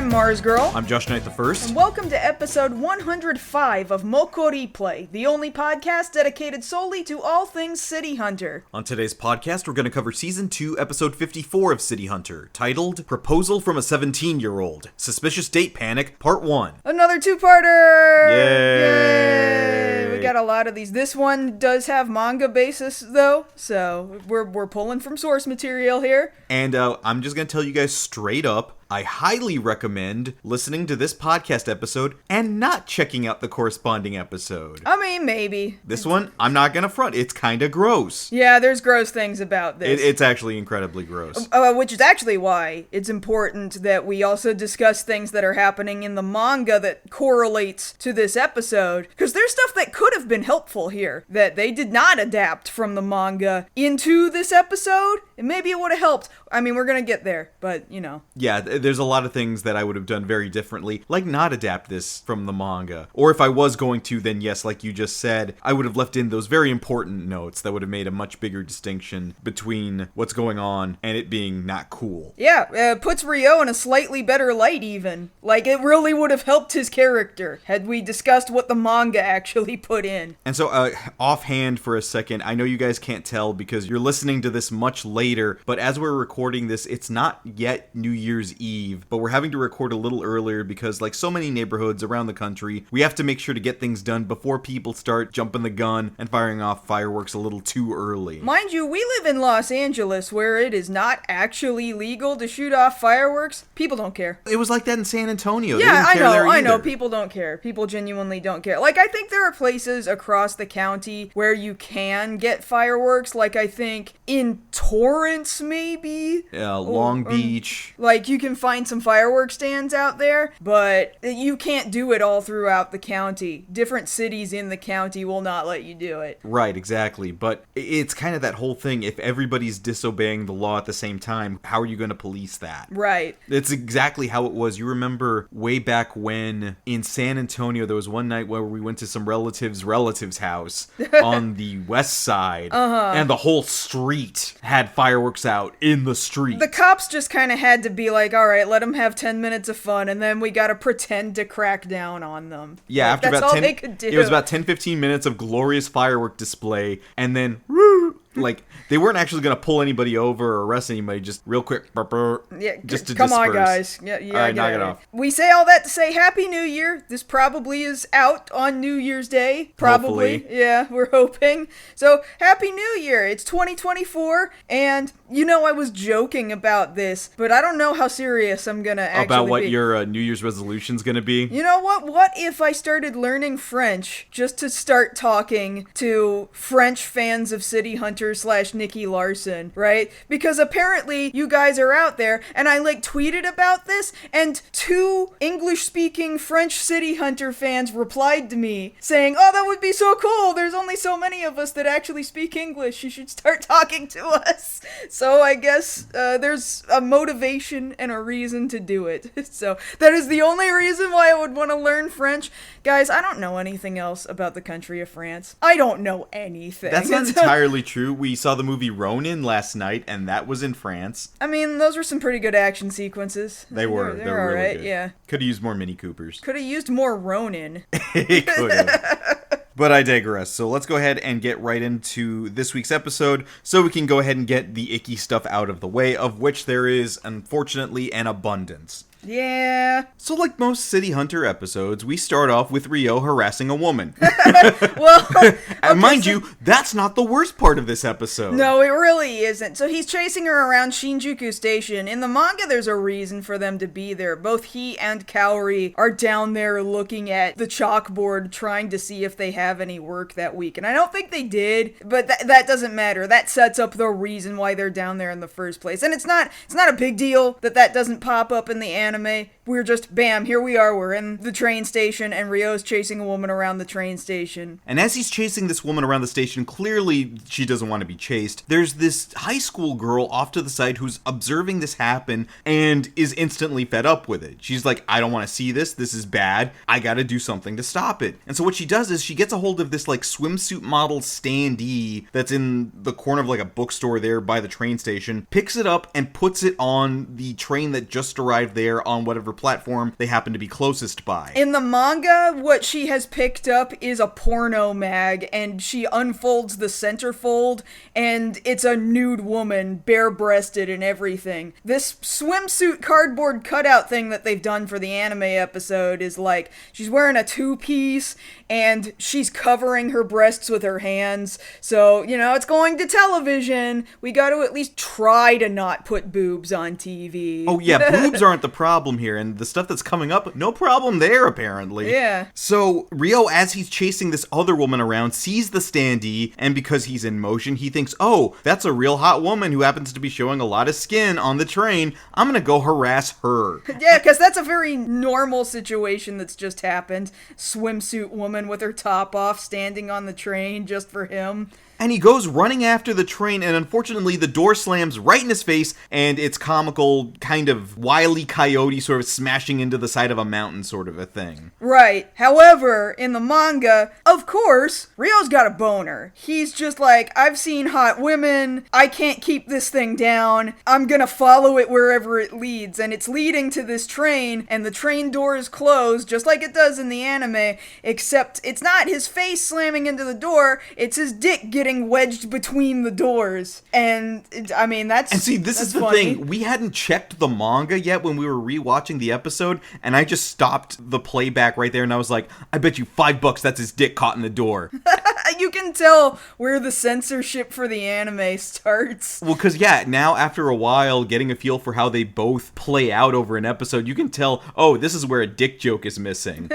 I'm MarzGurl. I'm JoshKnightTheFirst. And welcome to episode 105 of MokkoriPlay, the only podcast dedicated solely to all things City Hunter. On today's podcast, we're going to cover Season 2, Episode 54 of City Hunter, titled Proposal from a 17-Year-Old. Suspicious Date Panic, Part 1. Another two-parter! Yay! We got a lot of these. This one does have manga basis, though, so we're pulling from source material here. And I'm just going to tell you guys straight up, I highly recommend listening to this podcast episode and not checking out the corresponding episode. I mean, maybe. This one, I'm not gonna front. It's kind of gross. Yeah, there's gross things about this. It's actually incredibly gross. Which is actually why it's important that we also discuss things that are happening in the manga that correlates to this episode. Because there's stuff that could have been helpful here that they did not adapt from the manga into this episode. And maybe it would have helped. I mean, we're gonna get there, but, you know. Yeah, there's a lot of things that I would have done very differently, like not adapt this from the manga. Or if I was going to, then yes, like you just said, I would have left in those very important notes that would have made a much bigger distinction between what's going on and it being not cool. Yeah, puts Ryo in a slightly better light even. Like, it really would have helped his character had we discussed what the manga actually put in. And so, offhand for a second, I know you guys can't tell because you're listening to this much later, but as we're recording this, it's not yet New Year's Eve, but we're having to record a little earlier because, like so many neighborhoods around the country, we have to make sure to get things done before people start jumping the gun and firing off fireworks a little too early. Mind you, we live in Los Angeles where it is not actually legal to shoot off fireworks. People don't care. It was like that in San Antonio. Yeah, I know. People don't care. People genuinely don't care. Like, I think there are places across the county where you can get fireworks. Like, I think in Torrance, maybe? Yeah, Long Beach. Like, you can find some fireworks stands out there, but you can't do it all throughout the county. Different cities in the county will not let you do it. Right, exactly. But it's kind of that whole thing. If everybody's disobeying the law at the same time, how are you going to police that? Right. It's exactly how it was. You remember way back when in San Antonio, there was one night where we went to some relative's house on the west side, and the whole street had fireworks out in the street. The cops just kind of had to be like, all right, let them have 10 minutes of fun, and then we got to pretend to crack down on them. Yeah, like, after that's about all 10, they could do. It was about 10-15 minutes of glorious firework display, and then woo, like they weren't actually going to pull anybody over or arrest anybody, just real quick, yeah, just to come disperse. on, guys. Yeah, all right, knock it off. We say all that to say Happy New Year. This probably is out on New Year's Day. Probably. Hopefully. Yeah, we're hoping. So, Happy New Year. It's 2024, and you know I was joking about this, but I don't know how serious I'm going to actually About what be. your New Year's resolution's going to be? You know what? What if I started learning French just to start talking to French fans of City Hunter / Nicky Larson, right? Because apparently you guys are out there, and I tweeted about this, and 2 English-speaking French City Hunter fans replied to me saying, oh, that would be so cool. There's only so many of us that actually speak English. You should start talking to us. So I guess there's a motivation and a reason to do it. So that is the only reason why I would want to learn French. Guys, I don't know anything else about the country of France. I don't know anything. That's not entirely true. We saw the movie Ronin last night, and that was in France. I mean, those were some pretty good action sequences. They were. They were really alright, good. yeah. Could have used more Mini Coopers. Could have used more Ronin. It could have. But I digress. So let's go ahead and get right into this week's episode so we can go ahead and get the icky stuff out of the way, of which there is, unfortunately, an abundance. Yeah. So like most City Hunter episodes, we start off with Ryo harassing a woman. Well, and mind you, that's not the worst part of this episode. No, it really isn't. So he's chasing her around Shinjuku Station. In the manga, there's a reason for them to be there. Both he and Kaori are down there looking at the chalkboard, trying to see if they have any work that week. And I don't think they did, but that doesn't matter. That sets up the reason why they're down there in the first place. And it's not a big deal that doesn't pop up in the anime. We're just, bam, here we are. We're in the train station, and Ryo's chasing a woman around the train station. And as he's chasing this woman around the station, clearly she doesn't want to be chased. There's this high school girl off to the side who's observing this happen and is instantly fed up with it. She's like, I don't want to see this. This is bad. I got to do something to stop it. And so what she does is she gets a hold of this like swimsuit model standee that's in the corner of like a bookstore there by the train station, picks it up and puts it on the train that just arrived there share on whatever platform they happen to be closest by. In the manga, what she has picked up is a porno mag, and she unfolds the centerfold, and it's a nude woman, bare-breasted and everything. This swimsuit cardboard cutout thing that they've done for the anime episode is like, she's wearing a two-piece, and she's covering her breasts with her hands, so, you know, it's going to television. We got to at least try to not put boobs on TV. Oh yeah, boobs aren't the problem here, and the stuff that's coming up, no problem there, apparently. Yeah. So, Ryo, as he's chasing this other woman around, sees the standee, and because he's in motion, he thinks, oh, that's a real hot woman who happens to be showing a lot of skin on the train. I'm gonna go harass her. Yeah, because that's a very normal situation that's just happened. Swimsuit woman with her top off, standing on the train just for him. And he goes running after the train, and unfortunately the door slams right in his face, and it's comical, kind of Wile E. Coyote sort of smashing into the side of a mountain sort of a thing. Right. However, in the manga, of course, Ryo's got a boner. He's just like, I've seen hot women, I can't keep this thing down, I'm gonna follow it wherever it leads, and it's leading to this train, and the train door is closed, just like it does in the anime, except it's not his face slamming into the door, it's his dick getting wedged between the doors. And I mean, that's And see, this is the funny. thing. We hadn't checked the manga yet when we were rewatching the episode, and I just stopped the playback right there, and I was like, I bet you $5 that's his dick caught in the door. You can tell where the censorship for the anime starts. Well, because, yeah, now after a while, getting a feel for how they both play out over an episode, you can tell, oh, this is where a dick joke is missing.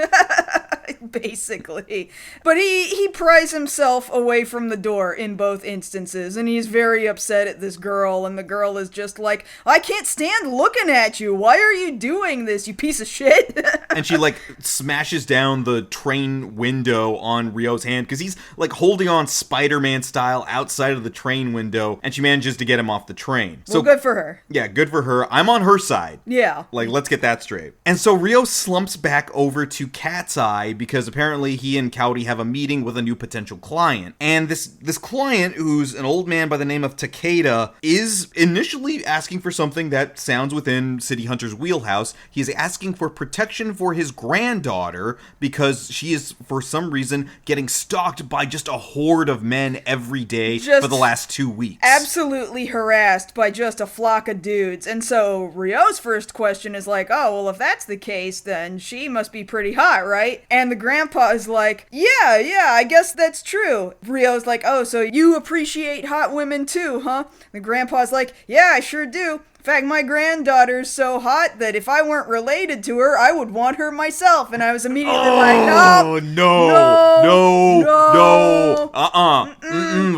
Basically. But he pries himself away from the door in both instances, and he's very upset at this girl, and the girl is just like, I can't stand looking at you. Why are you doing this, you piece of shit? And she, like, smashes down the train window on Ryo's hand, because he's, like, holding on Spider-Man style outside of the train window, and she manages to get him off the train. Well, good for her. Yeah, good for her. I'm on her side. Yeah. Like, let's get that straight. And so Ryo slumps back over to Cat's Eye, because apparently he and Cowdy have a meeting with a new potential client. And this client, who's an old man by the name of Takeda, is initially asking for something that sounds within City Hunter's wheelhouse. He is asking for protection for his granddaughter, because she is, for some reason, getting stalked by just a horde of men every day for the last 2 weeks. Absolutely harassed by just a flock of dudes. And so Ryo's first question is like, oh, well, if that's the case, then she must be pretty hot, right? And the grandpa is like, yeah, I guess that's true. Ryo's like, oh, so you appreciate hot women too, huh? The grandpa's like, yeah, I sure do. In fact, my granddaughter's so hot that if I weren't related to her, I would want her myself. And I was immediately like, no.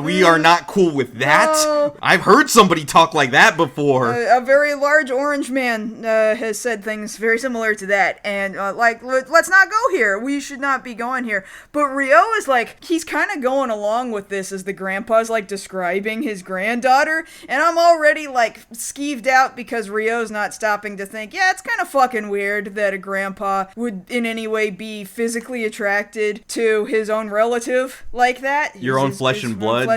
We are not cool with that. No. I've heard somebody talk like that before. A very large orange man has said things very similar to that. And, let's not go here. We should not be going here. But Ryo is like, he's kind of going along with this as the grandpa's, like, describing his granddaughter. And I'm already, like, skeeved out because Ryo's not stopping to think, yeah, it's kind of fucking weird that a grandpa would in any way be physically attracted to his own relative like that. Your own flesh and blood.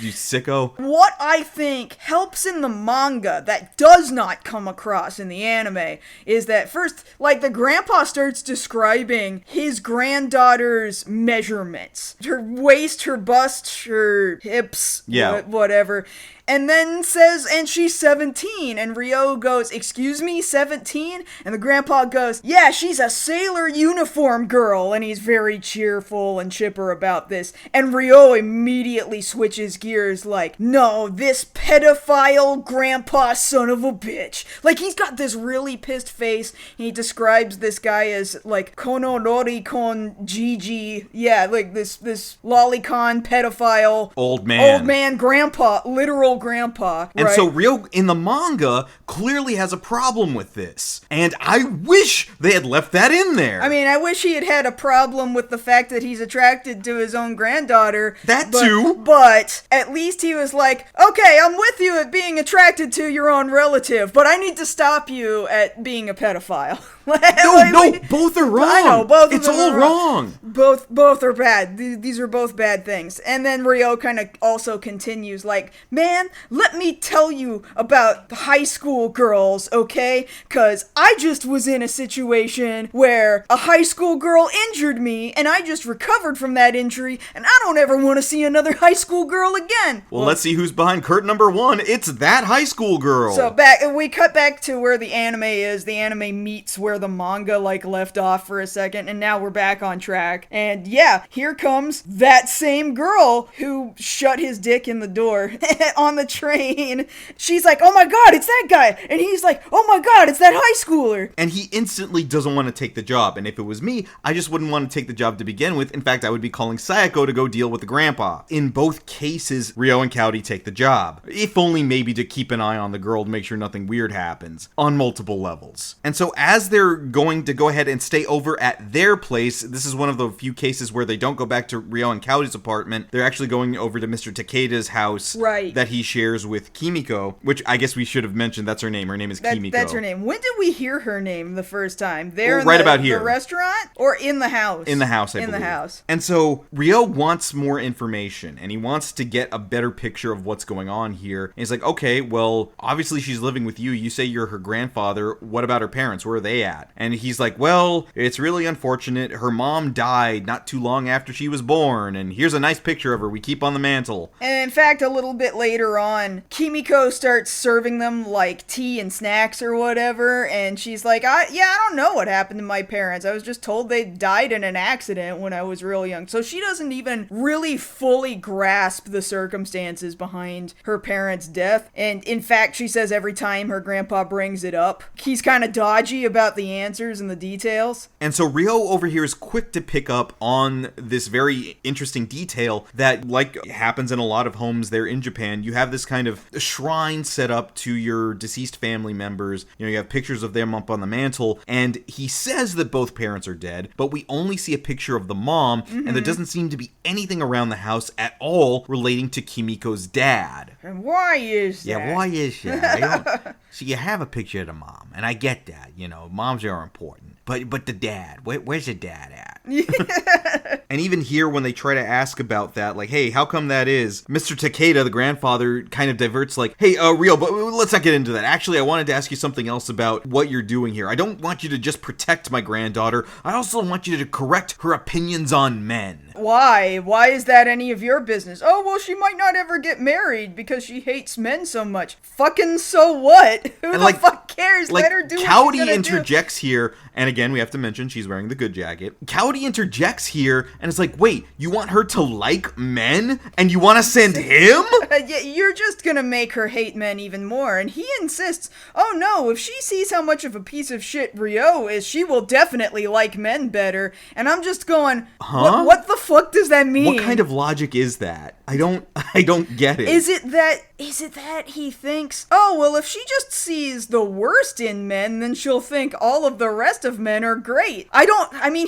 You sicko. What I think helps in the manga that does not come across in the anime is that first, like, the grandpa starts describing his granddaughter's measurements. Her waist, her bust, her hips, whatever. And then says, and she's 17. And Ryo goes, excuse me, 17? And the grandpa goes, yeah, she's a sailor uniform girl. And he's very cheerful and chipper about this. And Ryo immediately switches gears like, no, this pedophile grandpa son of a bitch. Like, he's got this really pissed face. He describes this guy as, like, kono nori kon Gigi. Yeah, like, this lolicon pedophile. Old man grandpa. Literal grandpa. And right? so Ryo in the manga clearly has a problem with this. And I wish they had left that in there. I mean, I wish he had had a problem with the fact that he's attracted to his own granddaughter. Too. But at least he was like, okay, I'm with you at being attracted to your own relative, but I need to stop you at being a pedophile. No, both are wrong. I know, both of them all are wrong. Both are bad. These are both bad things. And then Ryo kind of also continues like, man, let me tell you about the high school girls, okay? Because I just was in a situation where a high school girl injured me, and I just recovered from that injury, and I don't ever want to see another high school girl again. Well, let's see who's behind curtain number 1. It's that high school girl. So we cut back to where the anime is. The anime meets where the manga like left off for a second, and now we're back on track. And yeah, here comes that same girl who shut his dick in the door on the train. She's like, oh my god, it's that guy. And he's like, oh my god, it's that high schooler. And he instantly doesn't want to take the job. And if it was me, I just wouldn't want to take the job to begin with. In fact, I would be calling Sayako to go deal with the grandpa. In both cases, Ryo and Kaori take the job. If only maybe to keep an eye on the girl to make sure nothing weird happens. On multiple levels. And so as they're going to go ahead and stay over at their place, this is one of the few cases where they don't go back to Ryo and Kaori's apartment. They're actually going over to Mr. Takeda's house that he shares with Kimiko, which I guess we should have mentioned that's her name. Her name is Kimiko. That's her name. When did we hear her name the first time? There in right about here. The restaurant? Or in the house? In the house, I believe. In the house. And so Ryo wants more information, and he wants to get a better picture of what's going on here. And he's like, okay, well, obviously she's living with you. You say you're her grandfather. What about her parents? Where are they at? And he's like, well, it's really unfortunate. Her mom died not too long after she was born, and here's a nice picture of her we keep on the mantle. And in fact, a little bit later on, Kimiko starts serving them like tea and snacks or whatever, and she's like, I don't know what happened to my parents. I was just told they died in an accident when I was real young. So she doesn't even really fully grasp the circumstances behind her parents' death. And in fact, she says every time her grandpa brings it up, he's kind of dodgy about the answers and the details. And so Ryo over here is quick to pick up on this very interesting detail that, like happens in a lot of homes there in Japan, you have this kind of shrine set up to your deceased family members. You know, you have pictures of them up on the mantle, and he says that both parents are dead, but we only see a picture of the mom, and there doesn't seem to be anything around the house at all relating to Kimiko's dad. And why is that? Yeah, why is that? So you have a picture of the mom, and I get that, you know, moms are important. But the dad, where's the dad at? And even here, when they try to ask about that, like, hey, how come that is? Mr. Takeda, the grandfather, kind of diverts like, hey, Ryo, but let's not get into that. Actually, I wanted to ask you something else about what you're doing here. I don't want you to just protect my granddaughter. I also want you to correct her opinions on men. Why? Why is that any of your business? Oh, well, she might not ever get married because she hates men so much. Fucking so what? Who the fuck cares? Let her do what she's gonna do. Interjects here, and again, we have to mention she's wearing the good jacket. Kaori interjects here, and it's like, wait, you want her to like men? And you want to send him? Yeah, you're just gonna make her hate men even more. And he insists, oh no, if she sees how much of a piece of shit Ryo is, she will definitely like men better. And I'm just going, what the fuck does that mean? What kind of logic is that? I don't get it. Is it that he thinks, oh, well, if she just sees the worst in men, then she'll think all of the rest of men are great.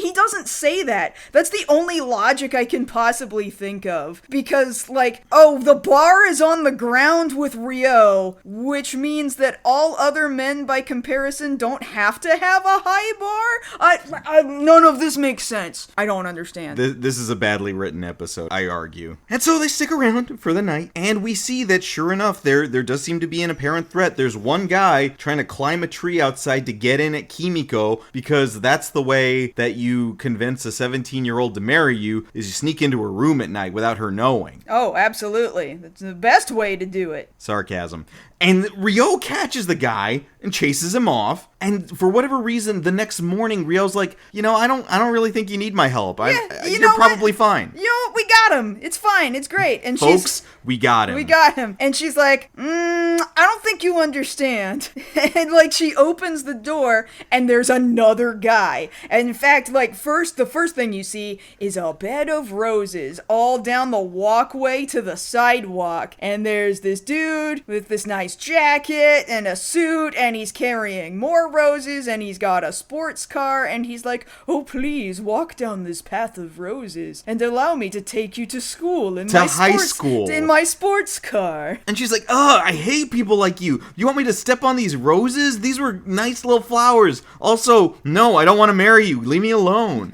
He doesn't say that. That's the only logic I can possibly think of. Because, like, oh, the bar is on the ground with Ryo, which means that all other men, by comparison, don't have to have a high bar? None of this makes sense. I don't understand. This is a badly written episode, I argue. And so they stick around for the night, and we see that sure enough, there does seem to be an apparent threat. There's one guy trying to climb a tree outside to get in at Kimiko, because that's the way that you convince a 17-year-old to marry you, is you sneak into her room at night without her knowing. Oh, absolutely. That's the best way to do it. Sarcasm. And Ryo catches the guy and chases him off. And for whatever reason, the next morning, Ryo's like, you know, I don't really think you need my help. You're probably fine. You know what? We got him. It's fine. It's great. And folks, we got him. We got him. And she's like, I don't think you understand. And like she opens the door and there's another guy. And in fact, like the first thing you see is a bed of roses all down the walkway to the sidewalk. And there's this dude with this nice jacket and a suit, and he's carrying more roses, and he's got a sports car, and he's like, oh, please walk down this path of roses and allow me to take you to school in my sports car. And she's like, I hate people like you. You want me to step on these roses? These were nice little flowers. Also, no, I don't want to marry you. Leave me alone.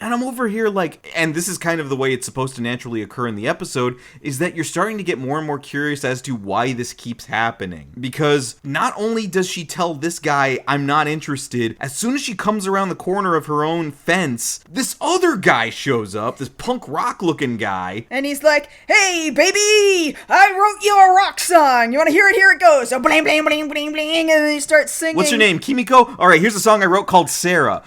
And I'm over here like, and this is kind of the way it's supposed to naturally occur in the episode, is that you're starting to get more and more curious as to why this keeps happening. Because not only does she tell this guy, I'm not interested, as soon as she comes around the corner of her own fence, this other guy shows up, this punk rock looking guy. And he's like, hey, baby, I wrote you a rock song. You want to hear it? Here it goes. So bling, bling, bling, bling, bling. And then he starts singing. What's your name, Kimiko? All right, here's a song I wrote called Sarah.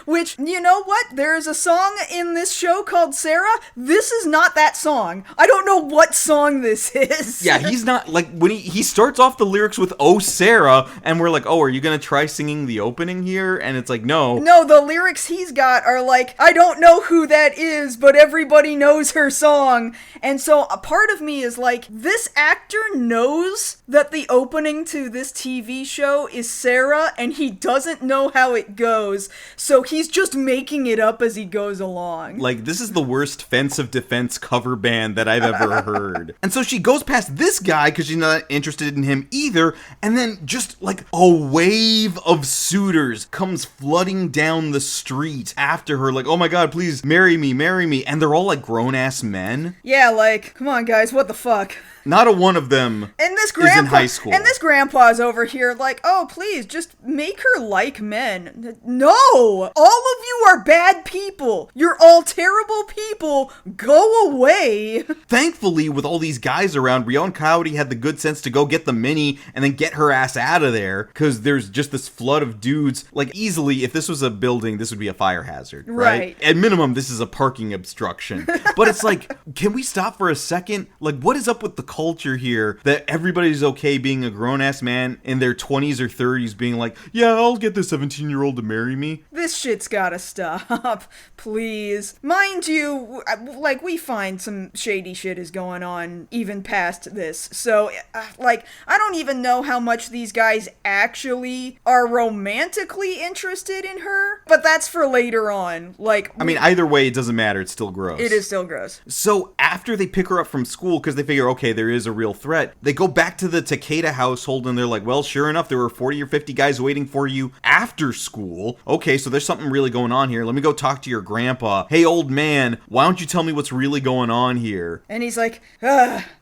Which, you know what? There is a song in this show called Sarah. This is not that song. I don't know what song this is. Yeah, he's not, like, when he starts off the lyrics with, oh, Sarah, and we're like, oh, are you gonna try singing the opening here? And it's like, no. No, the lyrics he's got are like, I don't know who that is, but everybody knows her song. And so a part of me is like, this actor knows that the opening to this TV show is Sarah, and he doesn't know how it goes. So he's just making it up as he goes along. Like, this is the worst Fence of Defense cover band that I've ever heard. And so she goes past this guy because she's not interested in him either, and then just like a wave of suitors comes flooding down the street after her, like, oh my god, please marry me, and they're all like grown-ass men. Yeah, like, come on guys, what the fuck? Not a one of them is in high school. And this grandpa's over here like, oh, please, just make her like men. No! All of you are bad people. You're all terrible people. Go away. Thankfully, with all these guys around, Rio and Coyote had the good sense to go get the Mini and then get her ass out of there, because there's just this flood of dudes. Like, easily, if this was a building, this would be a fire hazard, right? At minimum, this is a parking obstruction. But it's like, can we stop for a second? Like, what is up with the culture here that everybody's okay being a grown-ass man in their 20s or 30s being like, yeah, I'll get this 17-year-old to marry me? This shit's gotta stop, please. Mind you, like, we find some shady shit is going on even past this, so, like, I don't even know how much these guys actually are romantically interested in her, but that's for later on. Like, I mean, either way, it doesn't matter, it's still gross. It is still gross. So, after they pick her up from school, because they figure, okay, there is a real threat, they go back to the Takeda household and they're like, well, sure enough, there were 40 or 50 guys waiting for you after school. Okay, so there's something really going on here. Let me go talk to your grandpa. Hey, old man, why don't you tell me what's really going on here? And he's like,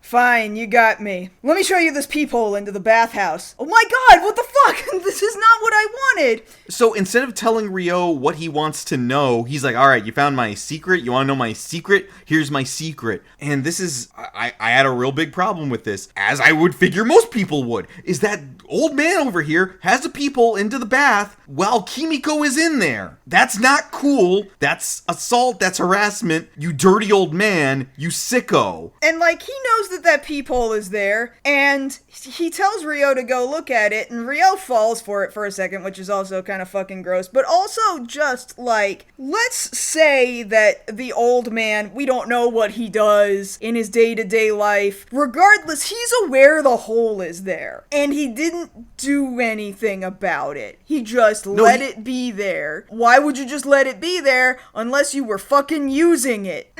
fine, you got me. Let me show you this peephole into the bathhouse. Oh my god, what the fuck? This is not what I wanted. So instead of telling Rio what he wants to know, he's like, all right, you found my secret? You want to know my secret? Here's my secret. And this is, I had a real big problem with this, as I would figure most people would, is that old man over here has a peephole into the bath while Kimiko is in there. That's not cool. That's assault. That's harassment. You dirty old man. You sicko. And like, he knows that peephole is there, and he tells Rio to go look at it, and Rio falls for it for a second, which is also kind of fucking gross. But also just like, let's say that the old man, we don't know what he does in his day-to-day life. Regardless, he's aware the hole is there, and he didn't do anything about it. He just let it be there. Why would you just let it be there unless you were fucking using it?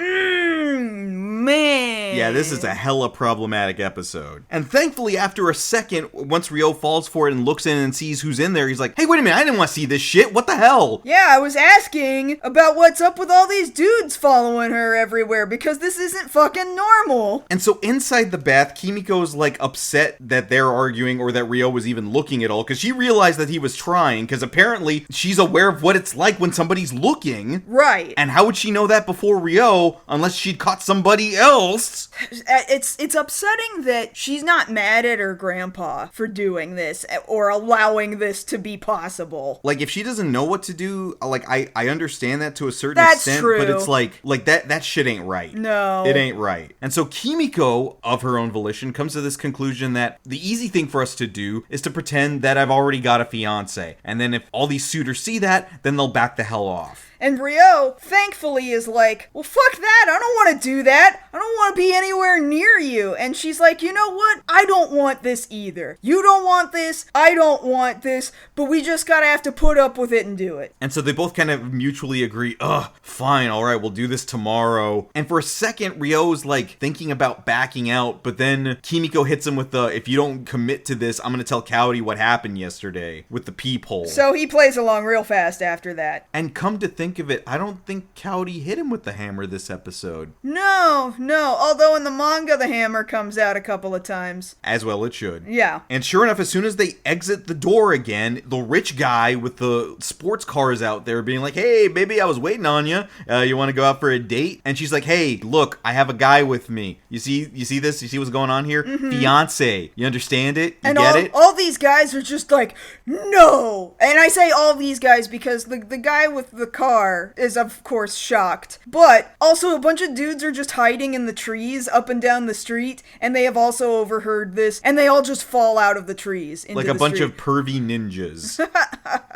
Man. Yeah, this is a hella problematic episode. And thankfully, after a second, once Rio falls for it and looks in and sees who's in there, he's like, hey, wait a minute, I didn't want to see this shit. What the hell? Yeah, I was asking about what's up with all these dudes following her everywhere, because this isn't fucking normal. And so inside the bath, Kimiko's like upset that they're arguing or that Rio was even looking at all, because she realized that he was trying, because apparently she's aware of what it's like when somebody's looking. Right. And how would she know that before Rio, unless she'd caught somebody else? It's upsetting that she's not mad at her grandpa for doing this or allowing this to be possible. Like, if she doesn't know what to do, like, I understand that to a certain That's extent, true. but it's like that shit ain't right. No. It ain't right. And so Kimiko, of her own volition, comes to this conclusion that the easy thing for us to do is to pretend that I've already got a fiance. And then if all these suitors see that, then they'll back the hell off. And Ryo, thankfully, is like, well, fuck that. I don't want to do that. I don't want to be anywhere near you. And she's like, you know what? I don't want this either. You don't want this. I don't want this. But we just gotta have to put up with it and do it. And so they both kind of mutually agree, fine, all right, we'll do this tomorrow. And for a second, Ryo's like thinking about backing out, but then Kimiko hits him with the, if you don't commit to this, I'm gonna tell Cowdy what happened yesterday with the peephole. So he plays along real fast after that. And come to think of it, I don't think Cowdy hit him with the hammer this episode. No. Although in the manga, the hammer comes out a couple of times. As well it should. Yeah. And sure enough, as soon as they exit the door again, the rich guy with the sports cars out there being like, hey, baby, I was waiting on you. You want to go out for a date? And she's like, hey, look, I have a guy with me. You see this? You see what's going on here? Mm-hmm. Fiance. You understand it? You get it? All these guys are just like, no. And I say all these guys because the guy with the car is, of course, shocked. But also a bunch of dudes are just hiding in the trees up and down the street. And they have also overheard this. And they all just fall out of the trees into like a bunch of pervy ninjas.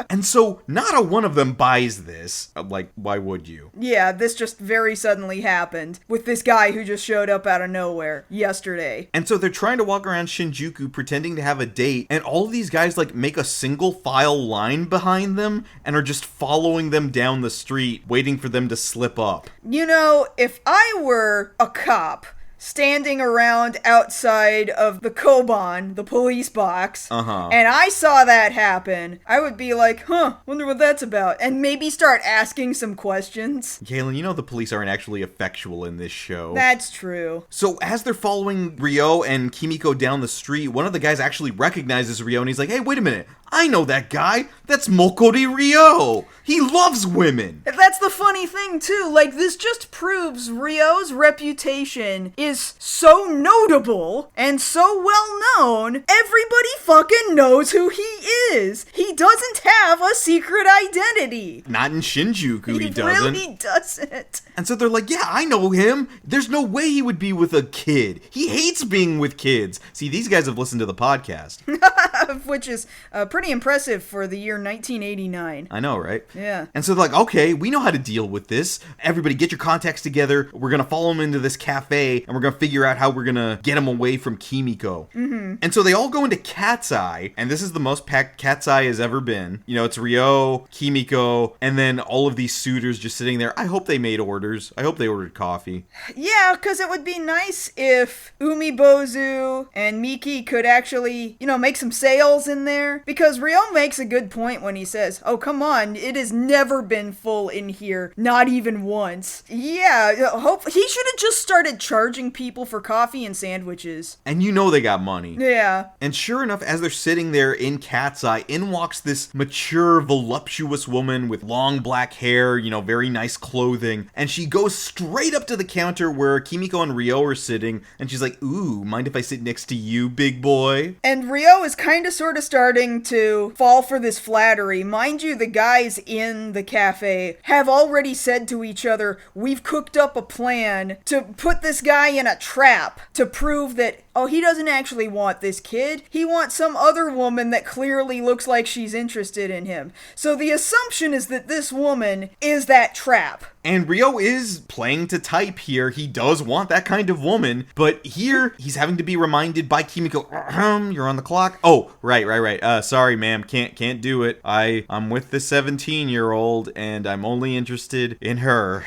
And so not a one of them buys this. Like, why would you? Yeah, this just very suddenly happened with this guy who just showed up out of nowhere yesterday. And so they're trying to walk around Shinjuku pretending to have a date, and all of these guys like make a single file line behind them and are just following them down the street, waiting for them to slip up. You know, if I were a cop standing around outside of the Koban, the police box, and I saw that happen, I would be like, wonder what that's about, and maybe start asking some questions. Kaylin, you know the police aren't actually effectual in this show. That's true. So as they're following Ryo and Kimiko down the street, one of the guys actually recognizes Ryo, and he's like, hey, wait a minute, I know that guy. That's Mokori. He loves women. That's the funny thing, too. Like, this just proves Ryo's reputation is so notable and so well known, everybody fucking knows who he is. He doesn't have a secret identity. Not in Shinjuku, he doesn't. He really doesn't. And so they're like, yeah, I know him. There's no way he would be with a kid. He hates being with kids. See, these guys have listened to the podcast. Which is pretty impressive for the year 1989. I know, right? Yeah. And so they're like, okay, we know how to deal with this. Everybody get your contacts together. We're going to follow him into this cafe, and we're going to figure out how we're going to get him away from Kimiko. Mm-hmm. And so they all go into Cat's Eye, and this is the most packed Cat's Eye has ever been. You know, it's Ryo, Kimiko, and then all of these suitors just sitting there. I hope they made orders. I hope they ordered coffee. Yeah, because it would be nice if Umibozu and Miki could actually, make some sales in there. Because Ryo makes a good point when he says, oh, come on, it has never been full in here. Not even once. Yeah, he should have just started charging people for coffee and sandwiches. And you know they got money. Yeah. And sure enough, as they're sitting there in Cat's Eye, in walks this mature, voluptuous woman with long black hair, very nice clothing. And she goes straight up to the counter where Kimiko and Ryo are sitting. And she's like, ooh, mind if I sit next to you, big boy? And Ryo is kind of sort of starting to fall for this flattery. Mind you, the guys in the cafe have already said to each other, we've cooked up a plan to put this guy in a trap to prove that, he doesn't actually want this kid. He wants some other woman that clearly looks like she's interested in him. So the assumption is that this woman is that trap. And Ryo is playing to type here. He does want that kind of woman. But here, he's having to be reminded by Kimiko, you're on the clock. Oh, right. Sorry, ma'am. Can't do it. I'm with the 17-year-old, and I'm only interested in her.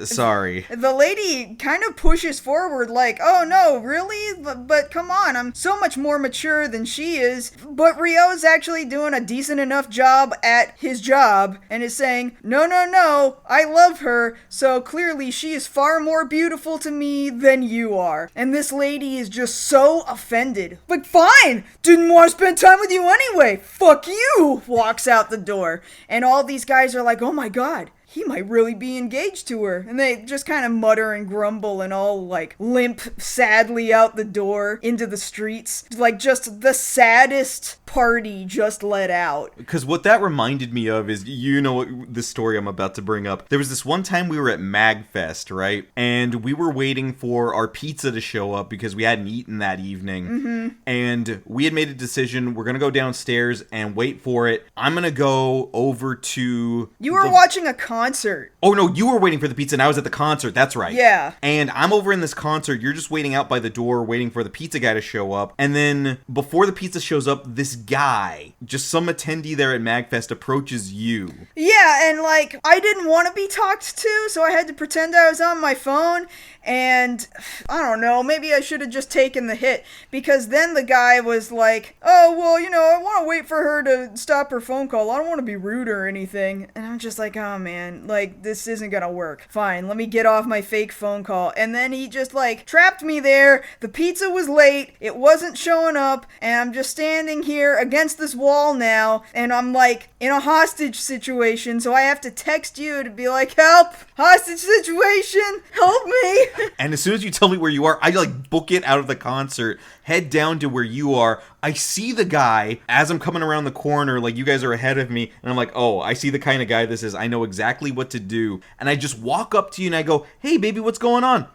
Sorry. The lady kind of pushes forward like, oh no, really? But come on, I'm so much more mature than she is. But Ryo's actually doing a decent enough job at his job and is saying, no, I love her, so clearly she is far more beautiful to me than you are. And this lady is just so offended. But fine, didn't want to spend time with you anyway. Fuck you! Walks out the door. And all these guys are like, oh my god, he might really be engaged to her. And they just kind of mutter and grumble and all like limp sadly out the door into the streets. Like just the saddest party just let out. Because what that reminded me of is, the story I'm about to bring up. There was this one time we were at MagFest, right? And we were waiting for our pizza to show up because we hadn't eaten that evening. Mm-hmm. And we had made a decision. We're going to go downstairs and wait for it. I'm going to go over to... You were watching a concert concert. Oh, no, you were waiting for the pizza and I was at the concert. That's right. Yeah. And I'm over in this concert. You're just waiting out by the door, waiting for the pizza guy to show up. And then before the pizza shows up, this guy, just some attendee there at MagFest, approaches you. Yeah, and like, I didn't want to be talked to, so I had to pretend I was on my phone. And I don't know, maybe I should have just taken the hit, because then the guy was like, oh, well, you know, I want to wait for her to stop her phone call. I don't want to be rude or anything. And I'm just like, oh man, like, this isn't gonna work. Fine, let me get off my fake phone call. And then he just like trapped me there. The pizza was late, it wasn't showing up, and I'm just standing here against this wall now, and I'm like in a hostage situation, so I have to text you to be like, help, hostage situation, help me. And as soon as you tell me where you are, I like book it out of the concert, head down to where you are. I see the guy as I'm coming around the corner, like you guys are ahead of me, and I'm like, oh, I see the kind of guy this is. I know exactly what to do. And I just walk up to you and I go, hey baby, what's going on?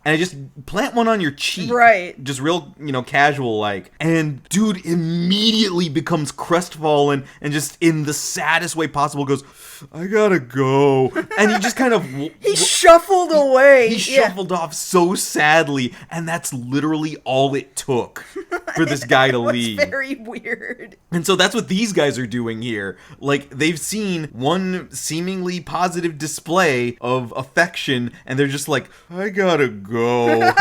And I just plant one on your cheek. Right. Just real, casual like. And dude immediately becomes crestfallen and just in the saddest way possible goes, I gotta go. And he just kind of... he shuffled away. He shuffled off so sadly. And that's literally all it took for this guy to leave. It's very weird. And so that's what these guys are doing here. Like, they've seen one seemingly positive display of affection, and they're just like, I gotta go.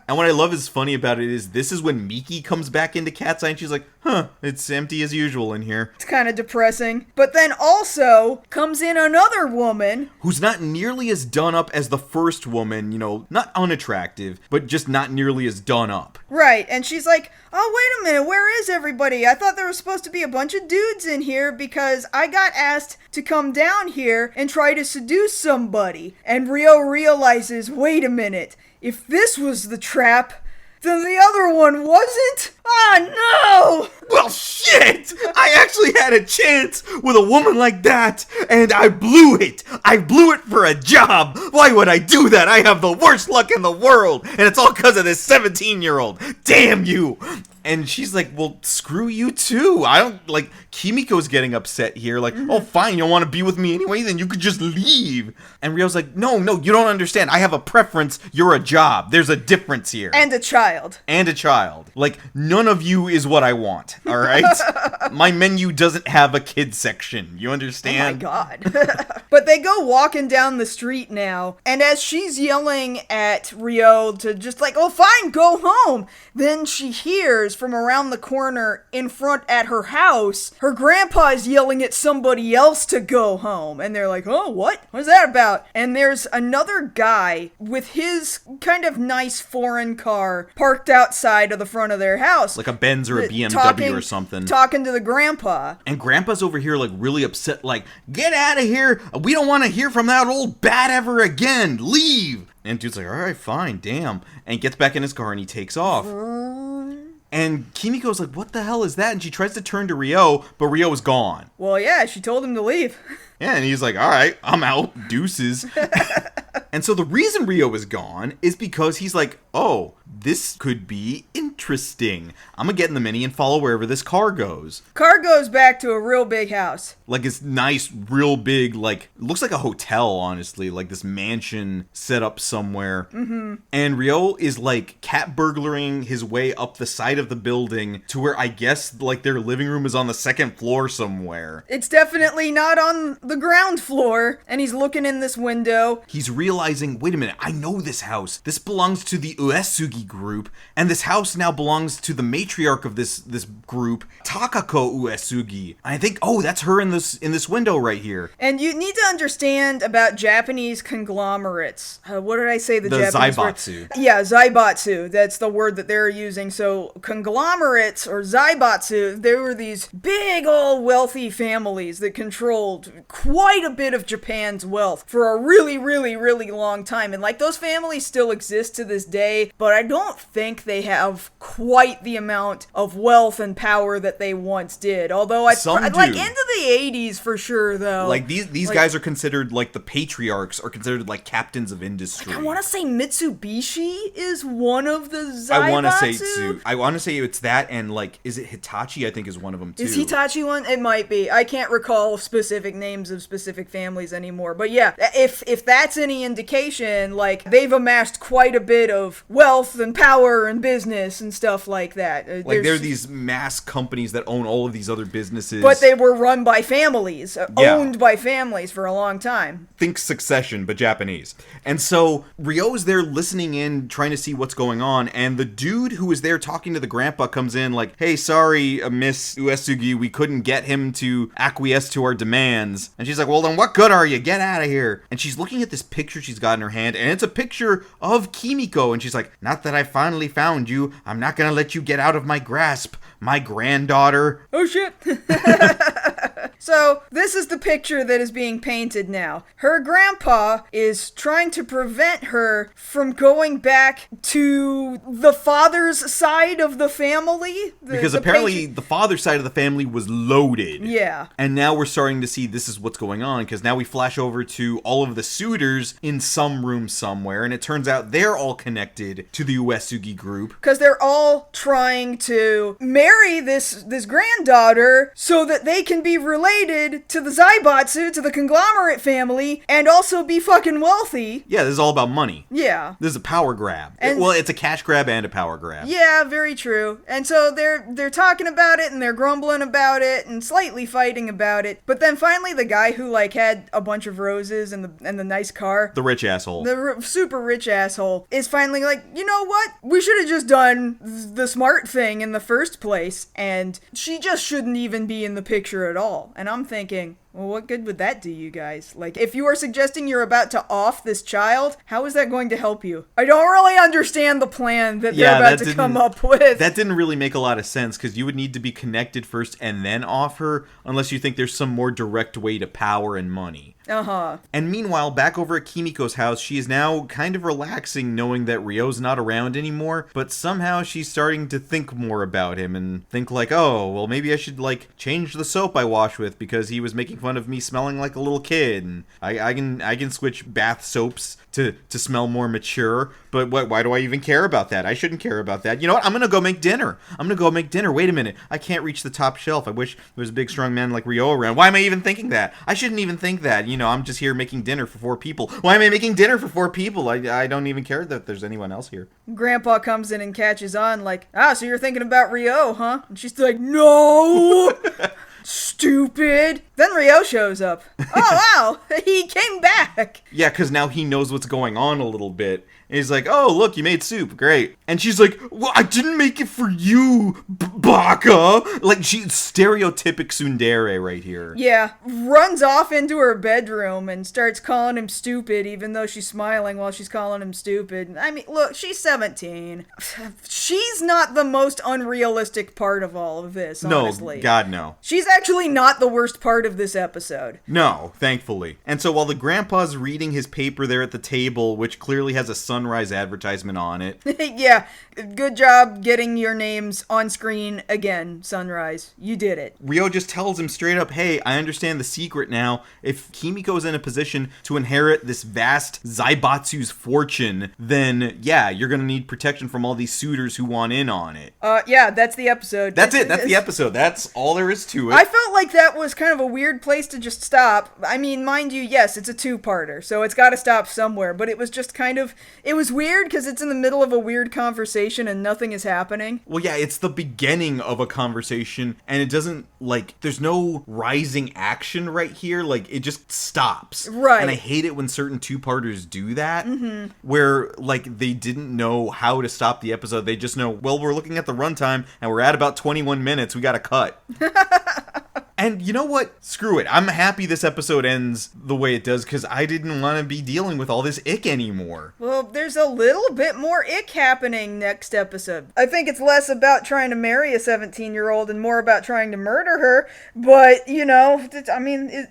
And what I love is funny about it is this is when Miki comes back into Cat's Eye and she's like, huh, it's empty as usual in here. It's kind of depressing. But then also comes in another woman who's not nearly as done up as the first woman, not unattractive, but just not nearly as done up. Right, and she's like, oh, wait a minute, where is everybody? I thought there was supposed to be a bunch of dudes in here because I got asked to come down here and try to seduce somebody. And Rio realizes, wait a minute, if this was the trap, then the other one wasn't? Ah, no! Well, shit! I actually had a chance with a woman like that, and I blew it! I blew it for a job! Why would I do that? I have the worst luck in the world, and it's all because of this 17-year-old! Damn you! And she's like, well, screw you too. I don't, like, Kimiko's getting upset here. Like, oh, fine, you don't want to be with me anyway? Then you could just leave. And Rio's like, no, you don't understand. I have a preference. You're a job. There's a difference here. And a child. And a child. Like, none of you is what I want, all right? My menu doesn't have a kid section. You understand? Oh, my God. But they go walking down the street now. And as she's yelling at Rio to just like, oh, fine, go home. Then she hears from around the corner in front at her house, her grandpa's yelling at somebody else to go home. And they're like, oh, what's that about? And there's another guy with his kind of nice foreign car parked outside of the front of their house. Like a Benz or a BMW or something. Talking to the grandpa. And grandpa's over here like really upset, like, get out of here. We don't want to hear from that old bat ever again. Leave. And dude's like, all right, fine, damn. And gets back in his car and he takes off. And Kimiko's like, what the hell is that? And she tries to turn to Rio, but Rio is gone. Well, yeah, she told him to leave. Yeah, and he's like, all right, I'm out. Deuces. And so the reason Rio is gone is because he's like, oh, this could be interesting. I'm gonna get in the Mini and follow wherever this car goes. Car goes back to a real big house. Like it's nice, real big, like, looks like a hotel, honestly. Like this mansion set up somewhere. Mm-hmm. And Rio is like cat burglaring his way up the side of the building to where I guess like their living room is on the second floor somewhere. It's definitely not on the ground floor. And he's looking in this window. He's realizing, wait a minute, I know this house. This belongs to the Uesugi group, and this house now belongs to the matriarch of this group, Takako Uesugi. I think, oh, that's her in this window right here. And you need to understand about Japanese conglomerates. What did I say? The Japanese zaibatsu. Word? Yeah, zaibatsu. That's the word that they're using. So conglomerates or zaibatsu, they were these big old wealthy families that controlled quite a bit of Japan's wealth for a really, really, really long time. And like those families still exist to this day, but I don't think they have quite the amount of wealth and power that they once did. Although Some do. like into the 80s for sure, though. Like these guys are considered like the patriarchs, are considered like captains of industry. I want to say Mitsubishi is one of the Zaibatsu. I want to say it's that, and like, is it Hitachi? I think is one of them too. Is Hitachi one? It might be. I can't recall specific names of specific families anymore. But yeah, if that's any indication, like, they've amassed quite a bit of wealth and power and business and stuff like that. Like, there are these mass companies that own all of these other businesses. But they were run by families, owned by families for a long time. Think Succession, but Japanese. And so Ryo's there listening in, trying to see what's going on, and the dude who was there talking to the grandpa comes in like, hey, sorry, Miss Uesugi, we couldn't get him to acquiesce to our demands. And she's like, well, then what good are you? Get out of here. And she's looking at this picture she's got in her hand, and it's a picture of Kimiko, and she's like, not that I finally found you, I'm not gonna let you get out of my grasp, my granddaughter. Oh shit. So, this is the picture that is being painted now. Her grandpa is trying to prevent her from going back to the father's side of the family. Because apparently the father's side of the family was loaded. Yeah. And now we're starting to see this is what's going on, because now we flash over to all of the suitors in some room somewhere, and it turns out they're all connected to the Uesugi group. Because they're all trying to marry this granddaughter so that they can be related to the Zaibatsu, to the conglomerate family, and also be fucking wealthy. Yeah, this is all about money. Yeah. This is a power grab. Well, it's a cash grab and a power grab. Yeah, very true. And so they're talking about it, and they're grumbling about it, and slightly fighting about it. But then finally the guy who, like, had a bunch of roses and the nice car. The rich asshole. The super rich asshole is finally like, you know what? We should have just done the smart thing in the first place, and she just shouldn't even be in the picture at all. And I'm thinking, well, what good would that do you guys? Like, if you are suggesting you're about to off this child, how is that going to help you? I don't really understand the plan that they're about to come up with. That didn't really make a lot of sense, because you would need to be connected first and then off her, unless you think there's some more direct way to power and money. Uh-huh. And meanwhile, back over at Kimiko's house, she is now kind of relaxing, knowing that Ryo's not around anymore, but somehow she's starting to think more about him and think like, oh, well, maybe I should, like, change the soap I wash with because he was making fun of me smelling like a little kid, and I can switch bath soaps to smell more mature, but why do I even care about that? I shouldn't care about that. You know what? I'm gonna go make dinner. Wait a minute. I can't reach the top shelf. I wish there was a big strong man like Ryo around. Why am I even thinking that? I shouldn't even think that. You know, I'm just here making dinner for 4 people. Why am I making dinner for 4 people? I don't even care that there's anyone else here. Grandpa comes in and catches on like, so you're thinking about Ryo, huh? And she's like, no! Stupid. Then Ryo shows up. Oh, wow. He came back. Yeah, because now he knows what's going on a little bit. And he's like, oh, look, you made soup. Great. And she's like, well, I didn't make it for you, Baka. Like, she's stereotypic tsundere right here. Yeah. Runs off into her bedroom and starts calling him stupid, even though she's smiling while she's calling him stupid. I mean, look, she's 17. She's not the most unrealistic part of all of this, honestly. No, God, no. She's actually not the worst part of this episode. No, thankfully. And so while the grandpa's reading his paper there at the table, which clearly has a Sunrise advertisement on it. Yeah, good job getting your names on screen again, Sunrise. You did it. Ryo just tells him straight up, hey, I understand the secret now. If Kimiko's in a position to inherit this vast Zaibatsu's fortune, then yeah, you're gonna need protection from all these suitors who want in on it. Yeah, that's the episode. That's it. That's the episode. That's all there is to it. I felt like that was kind of a weird place to just stop. I mean, mind you, yes, it's a 2-parter, so it's gotta stop somewhere, but it was just kind of... It was weird because it's in the middle of a weird conversation and nothing is happening. Well, yeah, it's the beginning of a conversation and it doesn't, like, there's no rising action right here. Like, it just stops. Right. And I hate it when certain 2-parters do that, where, like, they didn't know how to stop the episode. They just know, well, we're looking at the runtime and we're at about 21 minutes. We gotta cut. And you know what? Screw it. I'm happy this episode ends the way it does because I didn't want to be dealing with all this ick anymore. Well, there's a little bit more ick happening next episode. I think it's less about trying to marry a 17-year-old and more about trying to murder her. But, you know, I mean...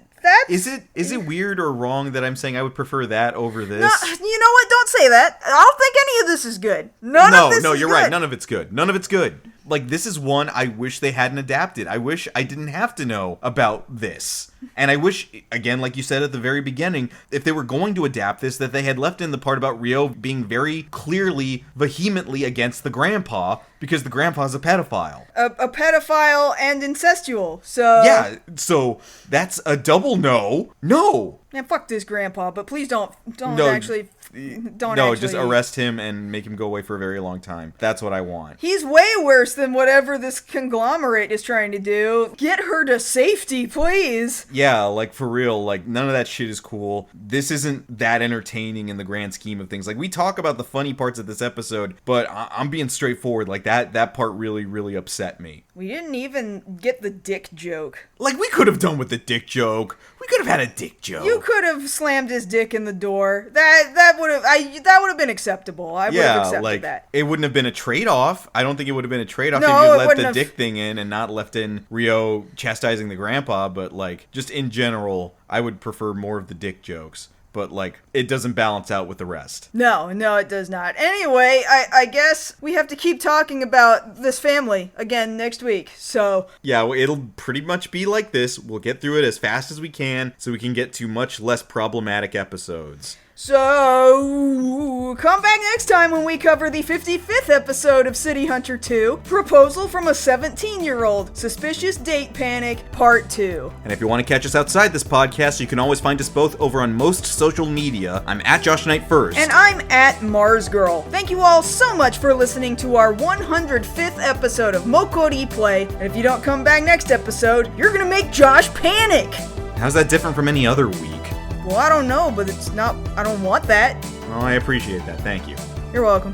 Is it weird or wrong that I'm saying I would prefer that over this? No, you know what? Don't say that. I don't think any of this is good. None of this is good. No, you're right. None of it's good. None of it's good. Like, this is one I wish they hadn't adapted. I wish I didn't have to know about this. And I wish, again, like you said at the very beginning, if they were going to adapt this, that they had left in the part about Rio being very clearly, vehemently against the grandpa, because the grandpa's a pedophile. A pedophile and incestual, so... Yeah, so that's a double no. No! Man, fuck this grandpa, but please don't No, actually... just arrest him and make him go away for a very long time. That's what I want. He's way worse than whatever this conglomerate is trying to do. Get her to safety, please. Yeah, like, for real, like, none of that shit is cool. This isn't that entertaining in the grand scheme of things. Like, we talk about the funny parts of this episode, but I'm being straightforward. Like, that part really, really upset me. We didn't even get the dick joke. Like, we could have done with the dick joke. We could have had a dick joke. You could have slammed his dick in the door. That would have been acceptable. I would have accepted that. It wouldn't have been a trade-off. I don't think it would have been a trade-off No, if you let the have... dick thing in and not left in Rio chastising the grandpa, but, like, just in general, I would prefer more of the dick jokes. But, like, it doesn't balance out with the rest. No, it does not. Anyway, I guess we have to keep talking about this family again next week, so... Yeah, well, it'll pretty much be like this. We'll get through it as fast as we can so we can get to much less problematic episodes. So, come back next time when we cover the 55th episode of City Hunter 2, Proposal from a 17-Year-Old, Suspicious Date Panic, Part 2. And if you want to catch us outside this podcast, you can always find us both over on most social media. I'm at JoshKnightTheFirst. And I'm at MarzGurl. Thank you all so much for listening to our 105th episode of MokkoriPlay. And if you don't come back next episode, you're gonna make Josh panic! How's that different from any other week? Well, I don't know, but it's not... I don't want that. Oh, I appreciate that. Thank you. You're welcome.